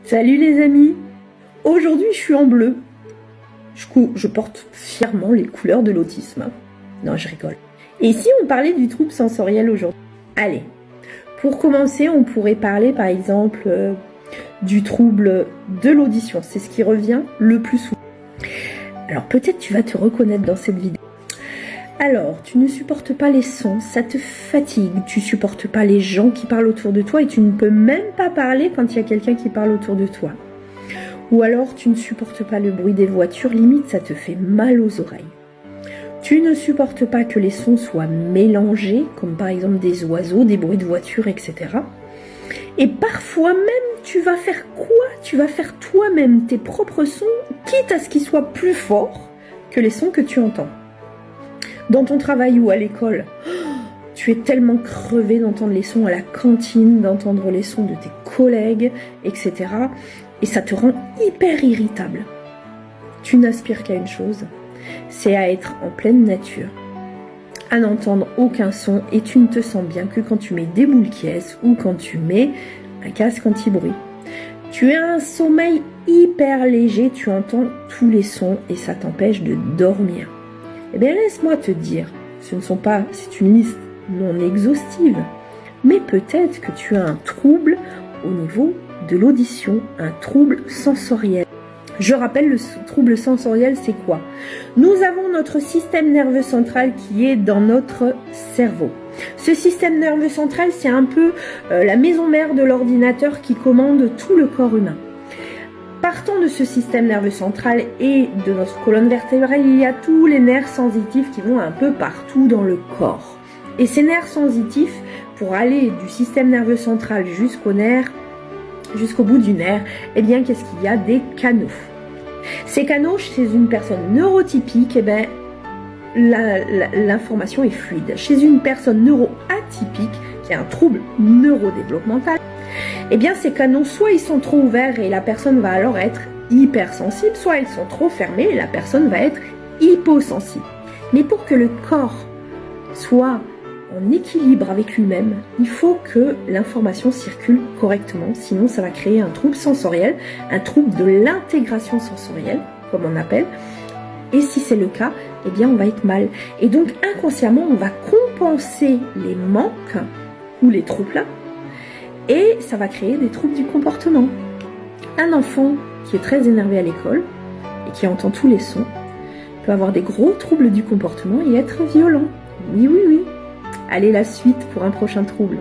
Salut les amis. Aujourd'hui je suis en bleu. Je porte fièrement les couleurs de l'autisme. Non, je rigole. Et si on parlait du trouble sensoriel aujourd'hui? Allez, pour commencer, on pourrait parler par exemple du trouble de l'audition. C'est ce qui revient le plus souvent. Alors peut-être tu vas te reconnaître dans cette vidéo. Alors, tu ne supportes pas les sons, ça te fatigue, tu supportes pas les gens qui parlent autour de toi et tu ne peux même pas parler quand il y a quelqu'un qui parle autour de toi. Ou alors, tu ne supportes pas le bruit des voitures, limite ça te fait mal aux oreilles. Tu ne supportes pas que les sons soient mélangés, comme par exemple des oiseaux, des bruits de voiture, etc. Et parfois même, tu vas faire quoi? Tu vas faire toi-même tes propres sons, quitte à ce qu'ils soient plus forts que les sons que tu entends. Dans ton travail ou à l'école, tu es tellement crevé d'entendre les sons à la cantine, d'entendre les sons de tes collègues, etc. Et ça te rend hyper irritable. Tu n'aspires qu'à une chose, c'est à être en pleine nature, à n'entendre aucun son et tu ne te sens bien que quand tu mets des boules qui ou quand tu mets un casque anti-bruit. Tu as un sommeil hyper léger, tu entends tous les sons et ça t'empêche de dormir. Eh bien, laisse-moi te dire, c'est une liste non exhaustive, mais peut-être que tu as un trouble au niveau de l'audition, un trouble sensoriel. Je rappelle, le trouble sensoriel, c'est quoi? Nous avons notre système nerveux central qui est dans notre cerveau. Ce système nerveux central, c'est un peu la maison mère de l'ordinateur qui commande tout le corps humain. Partant de ce système nerveux central et de notre colonne vertébrale, il y a tous les nerfs sensitifs qui vont un peu partout dans le corps. Et ces nerfs sensitifs, pour aller du système nerveux central jusqu'au bout du nerf, eh bien, qu'est-ce qu'il y a? Des canaux. Ces canaux, chez une personne neurotypique, eh bien, l'information est fluide. Chez une personne neuroatypique, qui a un trouble neurodéveloppemental, eh bien ces canaux, soit ils sont trop ouverts et la personne va alors être hypersensible, soit ils sont trop fermés et la personne va être hyposensible. Mais pour que le corps soit en équilibre avec lui-même, il faut que l'information circule correctement, sinon ça va créer un trouble sensoriel, un trouble de l'intégration sensorielle, comme on appelle. Et si c'est le cas, eh bien on va être mal. Et donc inconsciemment, on va compenser les manques ou les troubles et ça va créer des troubles du comportement. Un enfant qui est très énervé à l'école et qui entend tous les sons peut avoir des gros troubles du comportement et être violent. Oui, oui, oui. Allez, la suite pour un prochain trouble.